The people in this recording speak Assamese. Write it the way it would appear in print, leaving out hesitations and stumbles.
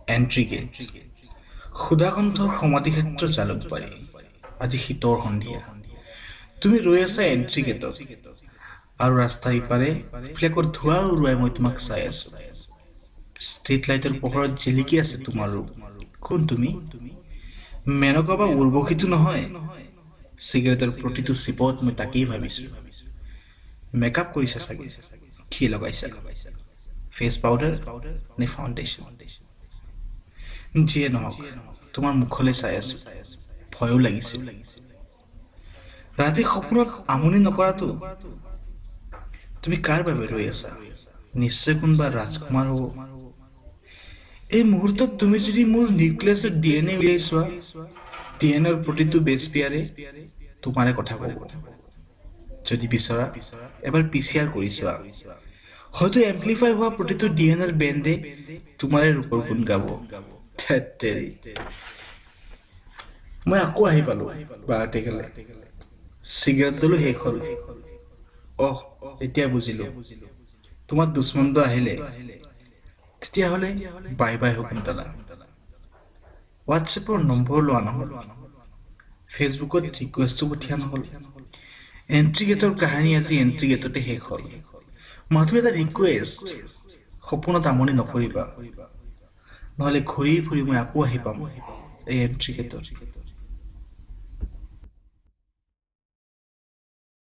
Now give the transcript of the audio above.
এন্ট্ৰি গেট সুধাকণ্ঠৰ সমাধিক্ষেত্ৰ জালুকবাৰী আজি শীতৰ সন্ধিয়া তুমি ৰৈ আছা এন্ট্ৰি গেটত আৰু ৰাস্তাৰ ইপাৰে ফ্লেকৰ ধোঁৱা উৰুৱাই মই তোমাক চাই আছো ষ্ট্ৰীট লাইটৰ পোহৰত জিলিকি আছে তোমাৰ ৰূপ কোন তুমি মেনকা বা উৰ্বশীতো নহয় চিগাৰেটৰ প্ৰতিটো চিপত মই তাকেই ভাবিছো মেকআপ কৰিছা চাগে কি লগাইছা ফেচ পাউডাৰ নে ফাউণ্ডেশ্যন যিয়ে নহওক তোমাৰ মুখলৈ চাই আছো ভয়ো লাগিছিল ৰাতি সপোনত আমনি নকৰাটো তুমি কাৰ বাবে ৰৈ আছা নিশ্চয় কোনোবা ৰাজকুমাৰ হ'ব এই মুহূৰ্তত তুমি যদি মোৰ নিউক্লিয়াছৰ ডিএনএ উলিয়াই চোৱা ডিএনএৰ প্ৰতিটো বেছ পেয়াৰে তোমাৰে কথা ক'ব যদি বিচৰা এবাৰ পিচিআৰ কৰি চোৱা হয়তো এম্প্লিফাই হোৱা প্ৰতিটো ডিএনএৰ বেণ্ডে তোমাৰে ৰূপৰ গুণ গাব মই আকৌ আহি পালো বাৰটেকেলে চিগাৰেটডালো শেষ হ'ল এতিয়া বুজিলো তোমাৰ দুশ্মনটো আহিলে তেতিয়াহ'লে বাই বাই শকুন্তলা হোৱাটছএপৰ নম্বৰ লোৱা নহ'ল ফেচবুকত ৰিকুৱেষ্টো পঠিয়া নহ'ল এন্ট্ৰি গেটৰ কাহিনী আজি এন্ট্ৰি গেটতে শেষ হ'ল মাথো এটা ৰিকুৱেষ্ট সপোনত আমনি নকৰিবা নহ'লে ঘূৰি ফুৰি মই আকৌ আহি পাম এই এন্ট্ৰি গেটত